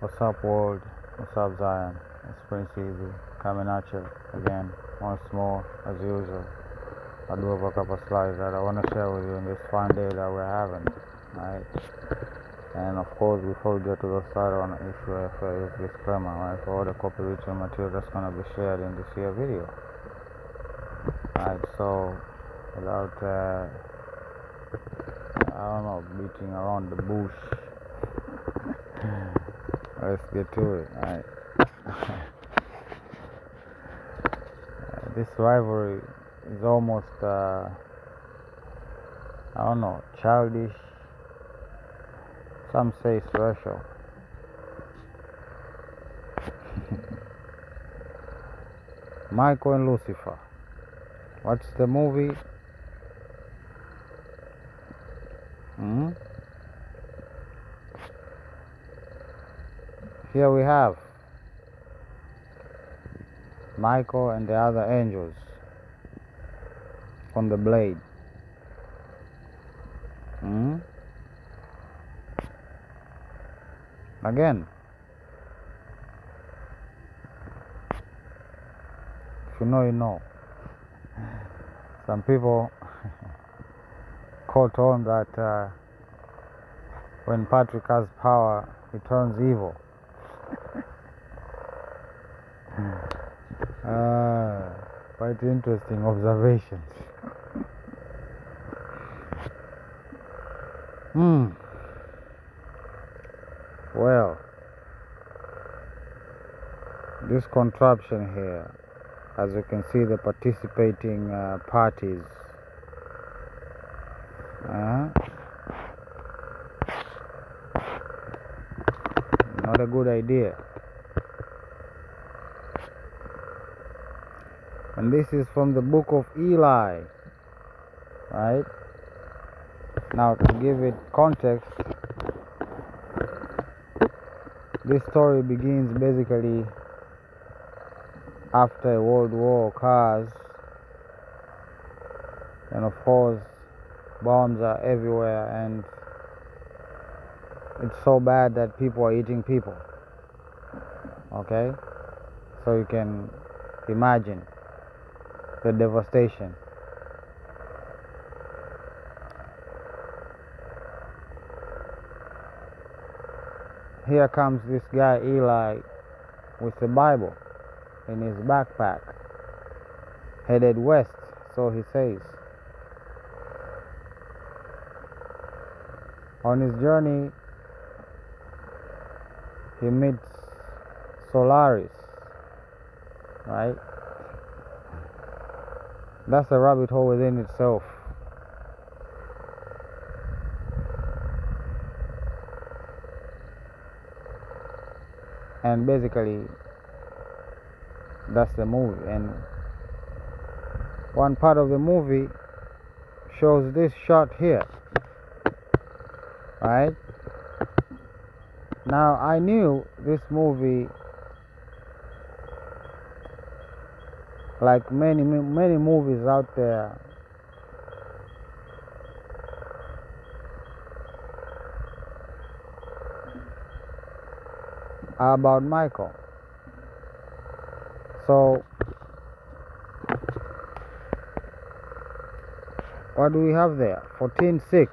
What's up, world? What's up, Zion? It's Prince Easy coming at you again, once more, as usual. I do have a couple of slides that I want to share with you in this fine day that we're having, right? And of course, before we get to the start, I want to issue a disclaimer, right? For all the copyrighted material that's going to be shared in this here video. Right, so without, beating around the bush, let's get to it, right? This rivalry is almost, childish. Some say it's racial. Michael and Lucifer. What's the movie? Here we have Michael and the other angels on the blade. Again, if you know, you know. Some people caught on that when Patrick has power, he turns evil. Quite interesting observations. Well, this contraption here, as you can see, the participating parties. Not a good idea. And this is from the book of Eli, right? Now, to give it context, this story begins basically after a world war occurs, and of course bombs are everywhere, and it's so bad that people are eating people. Okay, so you can imagine the devastation. Here comes this guy Eli with the Bible in his backpack, headed west, so he says. On his journey, he meets Solaris, right? That's a rabbit hole within itself. And basically, that's the movie. And one part of the movie shows this shot here, right? Now, I knew this movie, like many movies out there, are about Michael. So, what do we have there? 14:6,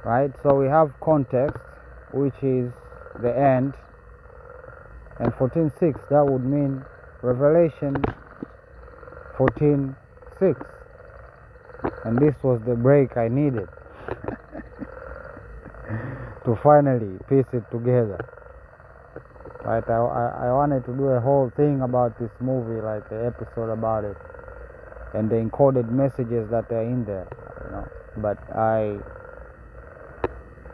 right? So we have context, which is the end, and 14:6, that would mean Revelation 14:6, and this was the break I needed to finally piece it together. Right, I wanted to do a whole thing about this movie, like an episode about it, and the encoded messages that are in there, But I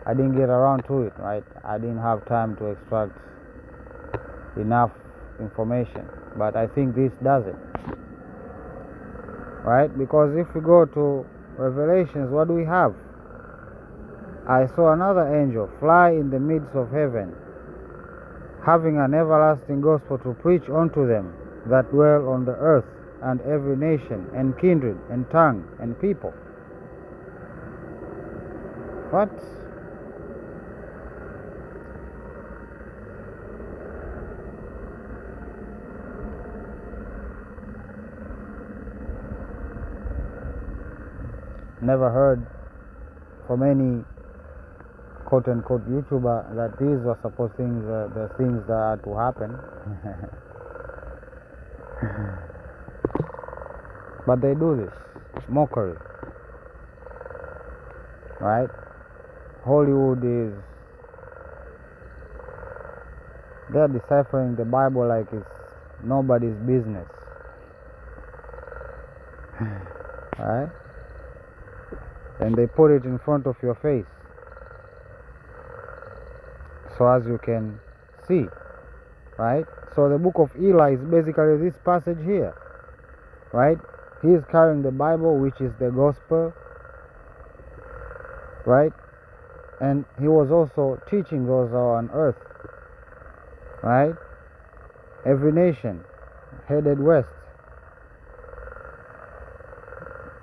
didn't get around to it, right? I didn't have time to extract enough information, but I think this does it, right? Because if we go to Revelations, what do we have? I saw another angel fly in the midst of heaven, having an everlasting gospel to preach unto them that dwell on the earth, and every nation, and kindred, and tongue, and people. What? never heard from any quote-unquote YouTuber that these were supposed things, the things that are to happen. But they do this. Mockery. Right? Hollywood is... they're deciphering the Bible like it's nobody's business. Right? And they put it in front of your face, so as you can see. Right? So the book of Eli is basically this passage here. Right? He is carrying the Bible, which is the gospel. Right? And he was also teaching those who are on earth. Right? Every nation headed west.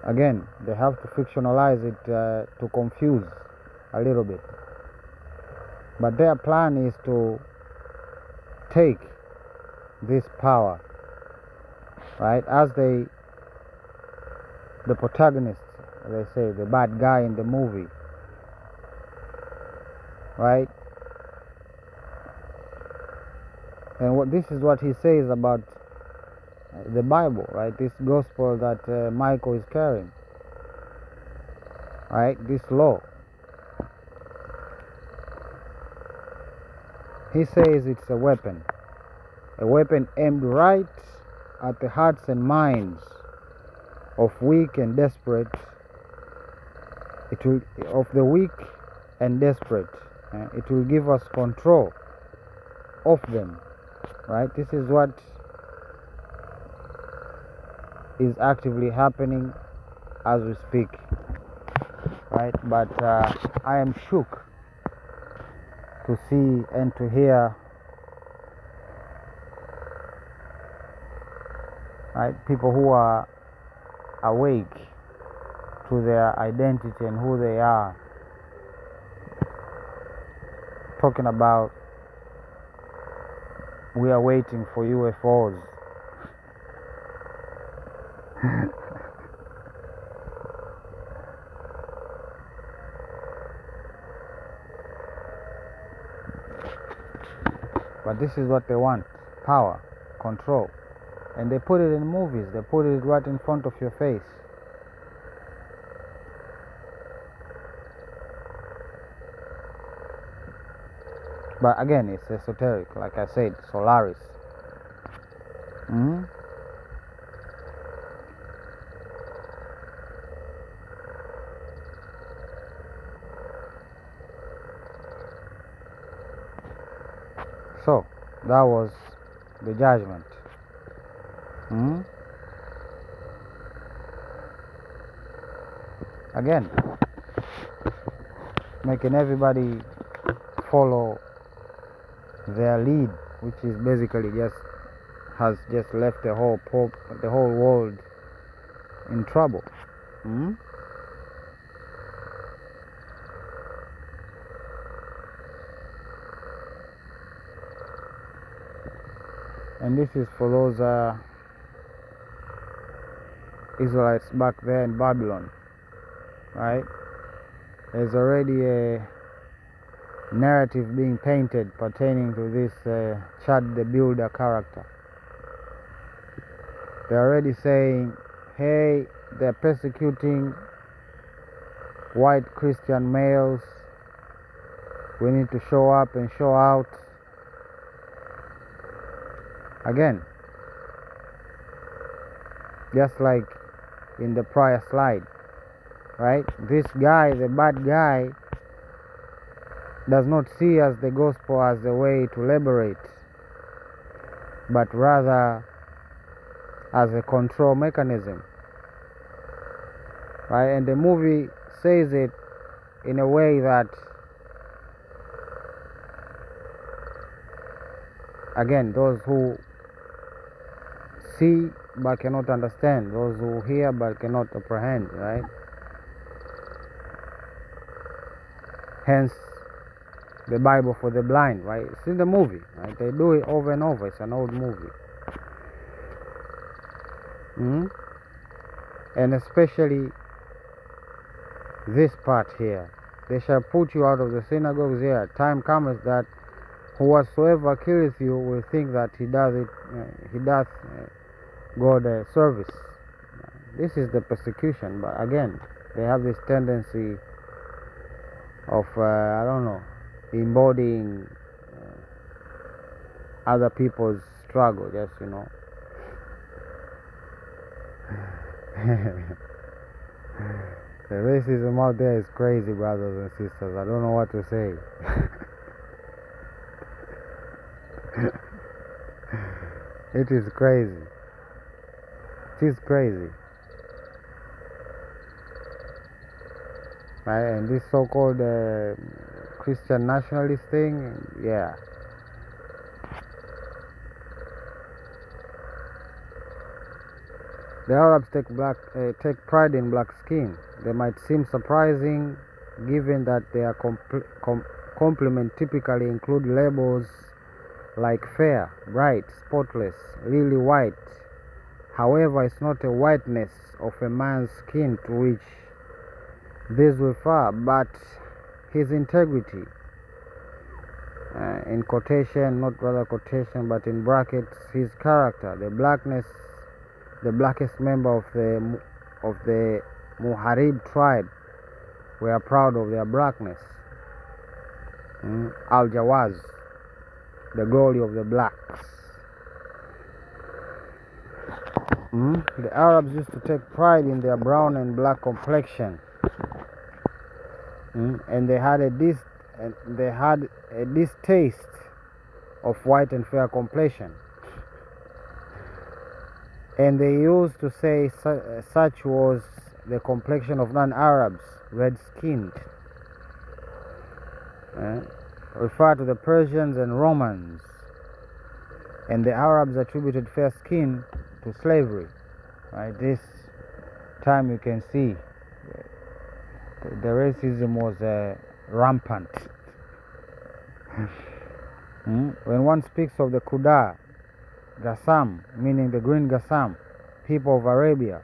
Again, they have to fictionalize it to confuse a little bit. But their plan is to take this power, right? As the protagonist, they say, the bad guy in the movie, right? And this is what he says about the Bible, right? This gospel that Michael is carrying, right? This law. He says it's a weapon aimed right at the hearts and minds of weak and desperate. Of the weak and desperate. It will give us control of them, right? This is what is actively happening as we speak, right? But I am shook to see and to hear, right, people who are awake to their identity and who they are, talking about we are waiting for UFOs. But this is what they want: power, control. And they put it in movies, they put it right in front of your face. But again, it's esoteric, like I said, Solaris. So, that was the judgment. Again, making everybody follow their lead, which is basically has just left the whole world in trouble. And this is for those Israelites back there in Babylon, right? There's already a narrative being painted pertaining to this Chad the Builder character. They're already saying, hey, they're persecuting white Christian males. We need to show up and show out. Again, just like in the prior slide, right? This guy, the bad guy, does not see as the gospel as a way to liberate, but rather as a control mechanism, right? And the movie says it in a way that, again, those who see but cannot understand, those who hear but cannot apprehend, right? Hence the Bible for the blind, right? It's in the movie, right? They do it over and over. It's an old movie. And especially this part here. They shall put you out of the synagogues here. Time cometh that whosoever killeth you will think that he doth God service. This is the persecution, but again, they have this tendency of embodying other people's struggle. Just the racism out there is crazy, brothers and sisters. I don't know what to say. It is crazy. It is crazy. Right? And this so-called Christian nationalist thing, yeah. The Arabs take pride in black skin. They might seem surprising given that their complement typically include labels like fair, bright, spotless, lily white. However, it's not a whiteness of a man's skin to which these refer, but his integrity. In quotation, not rather quotation, but in brackets, his character, the blackest member of the Muharib tribe were proud of their blackness. Al-Jawaz, the glory of the blacks. The Arabs used to take pride in their brown and black complexion, and they had a distaste of white and fair complexion. And they used to say such was the complexion of non-Arabs, red-skinned. Refer to the Persians and Romans. And the Arabs attributed fair skin to slavery. Right? This time you can see the racism was rampant. When one speaks of the Kuda, Gassam, meaning the green Gassam, people of Arabia,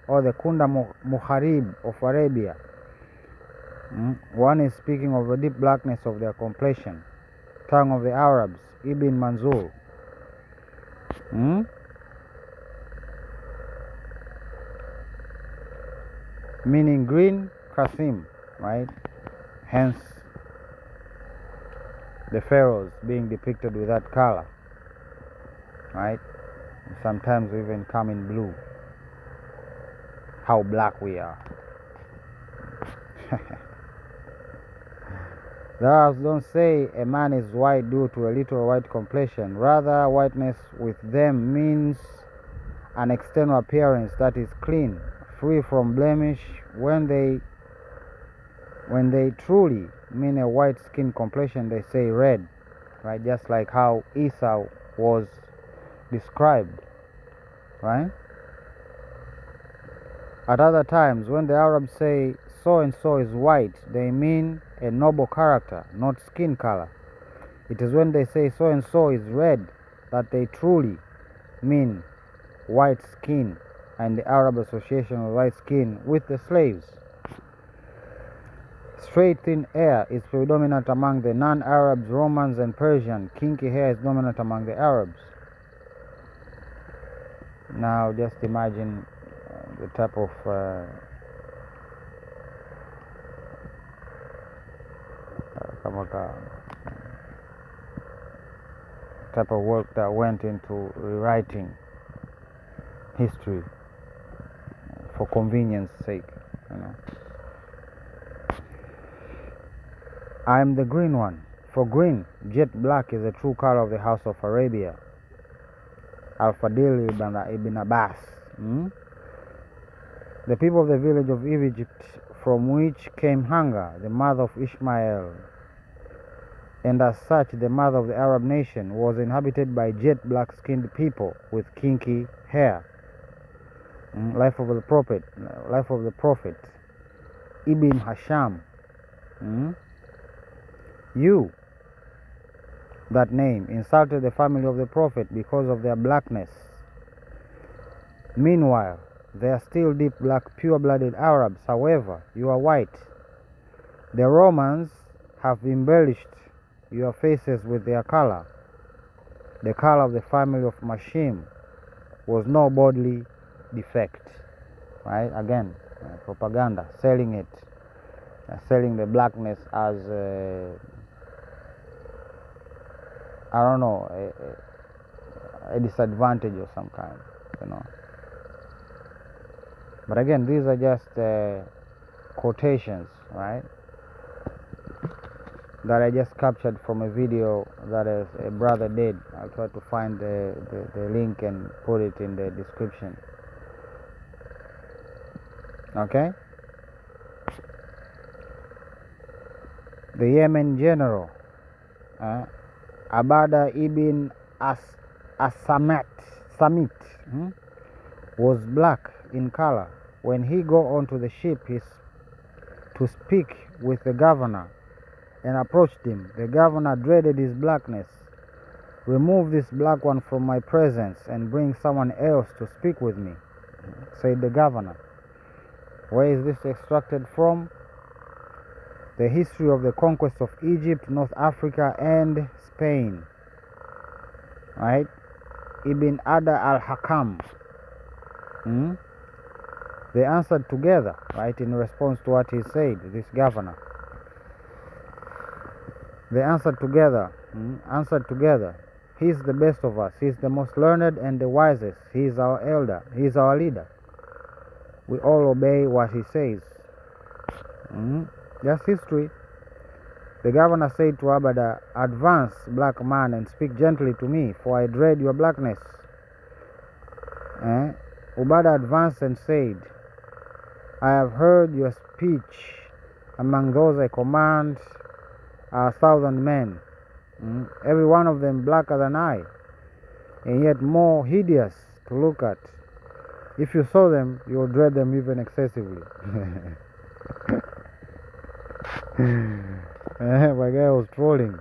or the Kunda Muharib of Arabia, one is speaking of the deep blackness of their complexion. Tongue of the Arabs, Ibn Manzur. Meaning green Qasim, right? Hence the pharaohs being depicted with that color, right? Sometimes we even come in blue. How black we are. The Arabs don't say a man is white due to a little white complexion. Rather, whiteness with them means an external appearance that is clean, free from blemish. When they truly mean a white skin complexion, they say red, right? Just like how Esau was described, right? At other times, when the Arabs say so and so is white, they mean a noble character, not skin color. It is when they say so and so is red that they truly mean white skin, and the Arab association of white skin with the slaves. Straight thin hair is predominant among the non-Arabs, Romans and Persian. Kinky hair is dominant among the Arabs. Now just imagine the type of work that went into rewriting history for convenience sake, I am the green one. For green, jet black is the true color of the House of Arabia. Al-Fadil ibn Abbas. The people of the village of Egypt, from which came Hagar, the mother of Ishmael, and as such the mother of the Arab nation, was inhabited by jet black-skinned people with kinky hair. Life of the Prophet, Ibn Hasham. You, that name, insulted the family of the Prophet because of their blackness. Meanwhile, They are still deep black, pure-blooded Arabs. However, you are white. The Romans have embellished your faces with their color. The color of the family of Mashim was no bodily defect. Right? Again, propaganda, selling it, selling the blackness as I don't know, a disadvantage of some kind, you know. But again, these are just quotations, right, that I just captured from a video that a brother did. I'll try to find the link and put it in the description. Okay? The Yemen general, Abada ibn Samit, was black in color. When he got onto the ship to speak with the governor and approached him, the governor dreaded his blackness. "Remove this black one from my presence and bring someone else to speak with me," said the governor. Where is this extracted from? The history of the conquest of Egypt, North Africa, and Spain. Right? Ibn Ada al-Hakam. They answered together, right, in response to what he said, this governor. They answered together. He's the best of us. He's the most learned and the wisest. He's our elder. He's our leader. We all obey what he says. That's history. The governor said to Abada, "Advance, black man, and speak gently to me, for I dread your blackness." Ubada advanced and said, "I have heard your speech. Among those I command are 1,000 men, every one of them blacker than I, and yet more hideous to look at. If you saw them, you would dread them even excessively." My guy was trolling.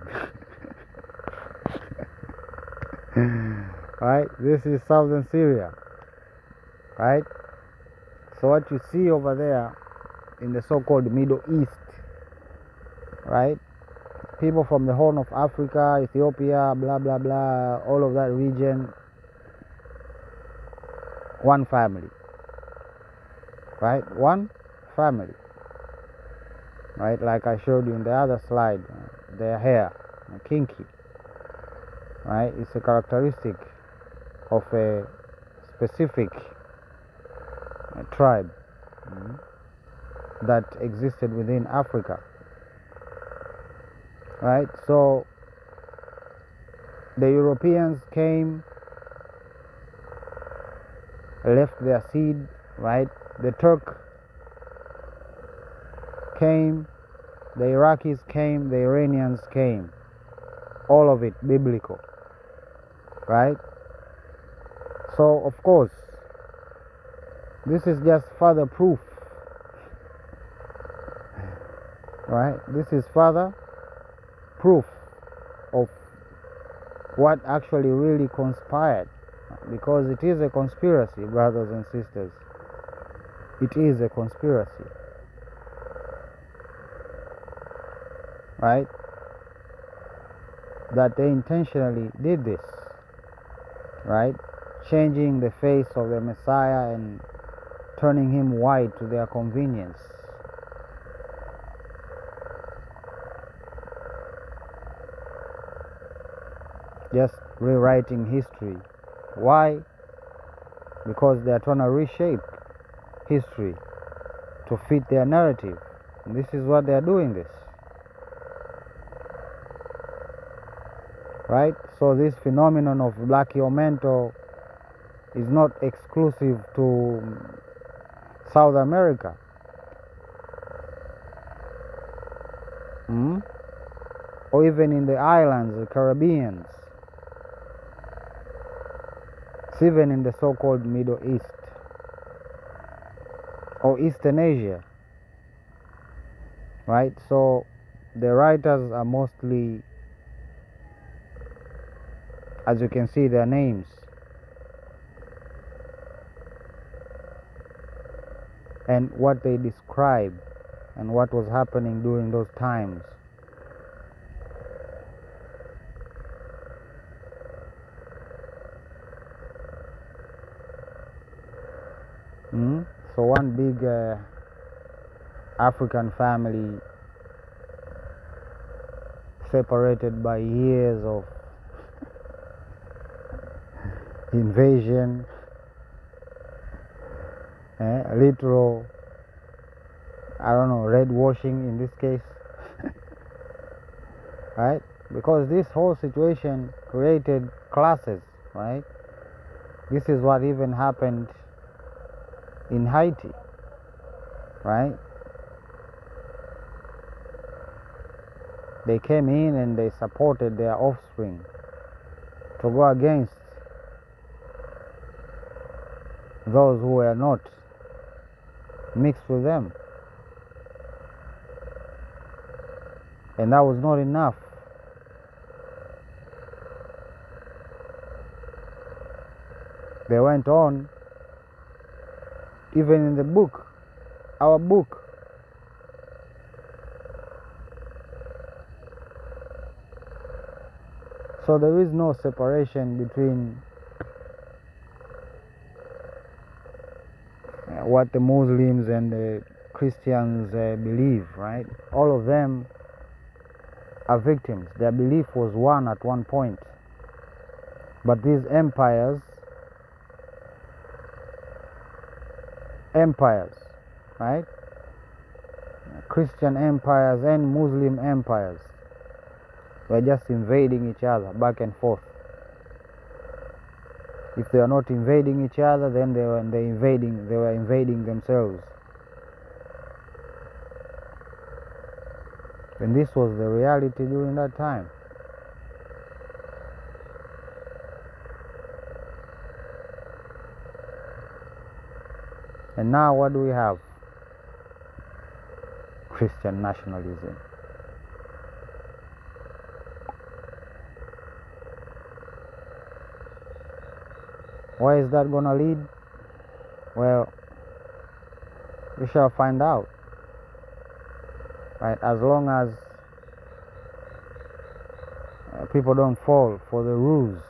Right? This is southern Syria. Right? So what you see over there in the so-called Middle East, right? People from the Horn of Africa, Ethiopia, blah, blah, blah, all of that region, one family. Right? One family. Right? Like I showed you in the other slide, their hair, kinky. Right? It's a characteristic of a specific tribe that existed within Africa. Right? So the Europeans came, left their seed, right? The Turk came, the Iraqis came, the Iranians came. All of it biblical. Right? So of course, this is just further proof. Right? This is further proof of what actually really conspired, because it is a conspiracy, brothers and sisters. It is a conspiracy. Right? That they intentionally did this. Right? Changing the face of the Messiah and turning him white to their convenience. Just rewriting history. Why? Because they are trying to reshape history to fit their narrative. And this is what they are doing this. Right? So this phenomenon of Blackio is not exclusive to South America. Or even in the islands, the Caribbeans. It's even in the so-called Middle East or Eastern Asia. Right? So the writers are mostly, as you can see, their names. and what they describe and what was happening during those times. So one big African family, separated by years of invasion, literal, red washing in this case, right? Because this whole situation created classes, right? This is what even happened in Haiti, right? They came in and they supported their offspring to go against those who were not mixed with them. And that was not enough. They went on, even in the book, our book. So there is no separation between what the Muslims and the Christians believe, right? All of them are victims. Their belief was one at one point. But these empires, right? Christian empires and Muslim empires were just invading each other back and forth. If they are not invading each other, then they were invading themselves. And this was the reality during that time. And now what do we have? Christian nationalism. Where is that going to lead? Well, we shall find out. Right? As long as people don't fall for the rules.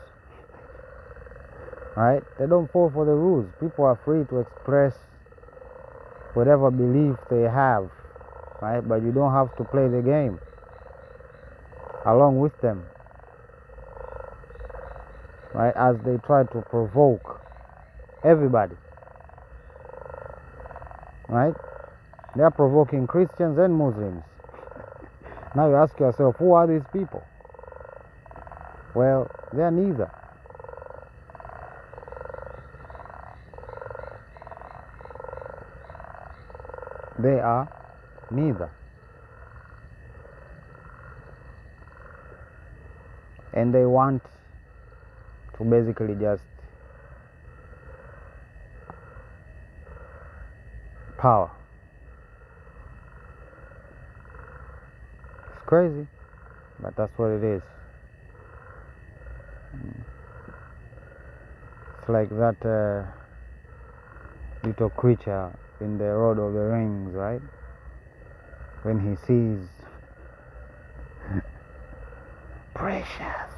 Right? They don't fall for the rules. People are free to express whatever belief they have. Right? But you don't have to play the game along with them. Right? As they try to provoke everybody. Right? They are provoking Christians and Muslims. Now you ask yourself, who are these people? Well, they are neither. They are neither. And they want to basically just power. It's crazy, but that's what it is. It's like that little creature in the Lord of the Rings, right? When he sees precious.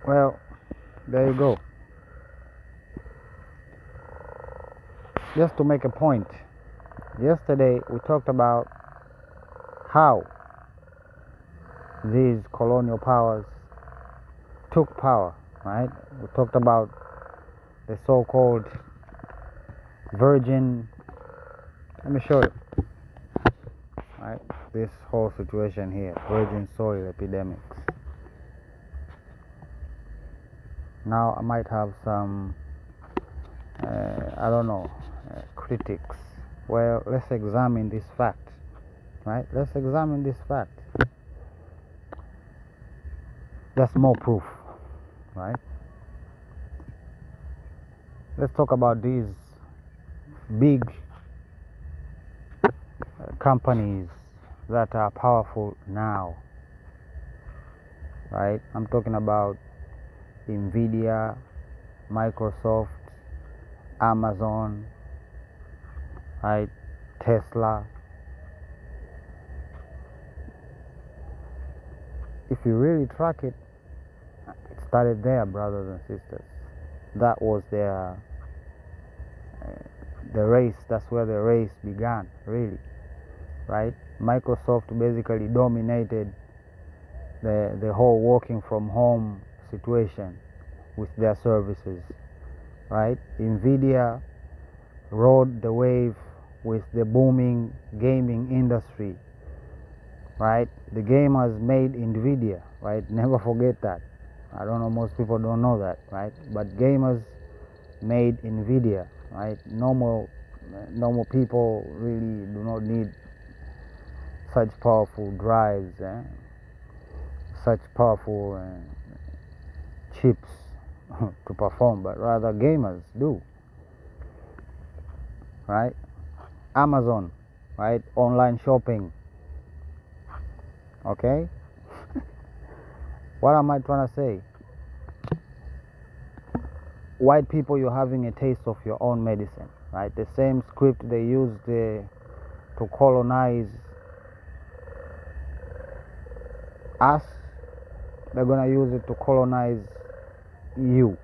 Well, there you go. Just to make a point, yesterday we talked about how these colonial powers took power, right? We talked about the so-called virgin, let me show you, right? This whole situation here, virgin soil epidemics. Now I might have some, critics. Well, let's examine this fact, right? Let's examine this fact. That's more proof, right? Let's talk about these big companies that are powerful now, right? I'm talking about Nvidia, Microsoft, Amazon, right? Tesla. If you really track it, it started there, brothers and sisters. That was the race. That's where the race began, really, right? Microsoft basically dominated the whole working from home situation with their services, right? Nvidia rode the wave with the booming gaming industry, right? The gamers made Nvidia, right? Never forget that. I don't know, most people don't know that, right? But gamers made Nvidia, right? Normal people really do not need such powerful drives, such powerful chips to perform, but rather gamers do, right? Amazon, right? Online shopping. Okay? What am I trying to say? White people, you're having a taste of your own medicine, right? The same script they used to colonize us, they're gonna use it to colonize you.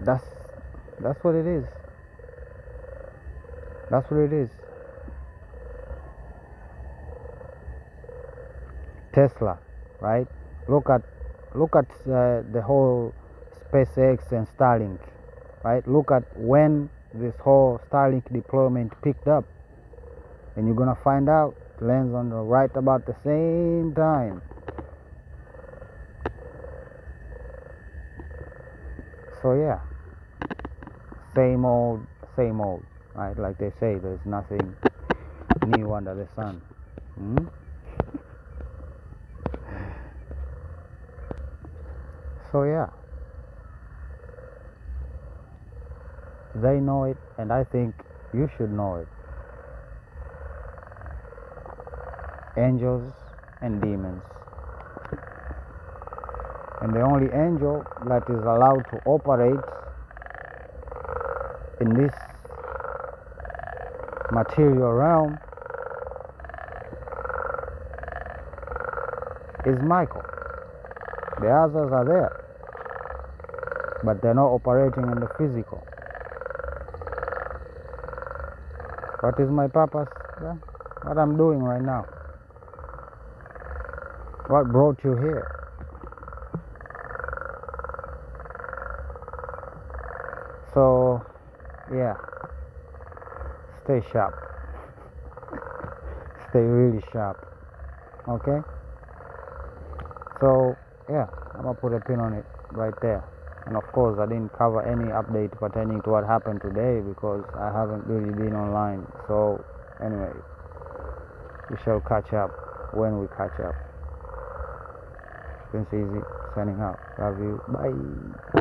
That's what it is. That's what it is. Tesla, right? Look at the whole SpaceX and Starlink, right? Look at when this whole Starlink deployment picked up, and you're gonna find out it lands on the right about the same time. So yeah, same old, right? Like they say, there's nothing new under the sun. So yeah, they know it, and I think you should know it. Angels and demons. And the only angel that is allowed to operate in this material realm is Michael. The others are there, but they're not operating in the physical. What is my purpose? Yeah, what I'm doing right now. What brought you here? So, yeah, stay sharp. Stay really sharp. Okay? So, yeah, I'm gonna put a pin on it right there. And of course, I didn't cover any update pertaining to what happened today because I haven't really been online. So, anyway, we shall catch up when we catch up. Prince Easy signing out. Love you. Bye.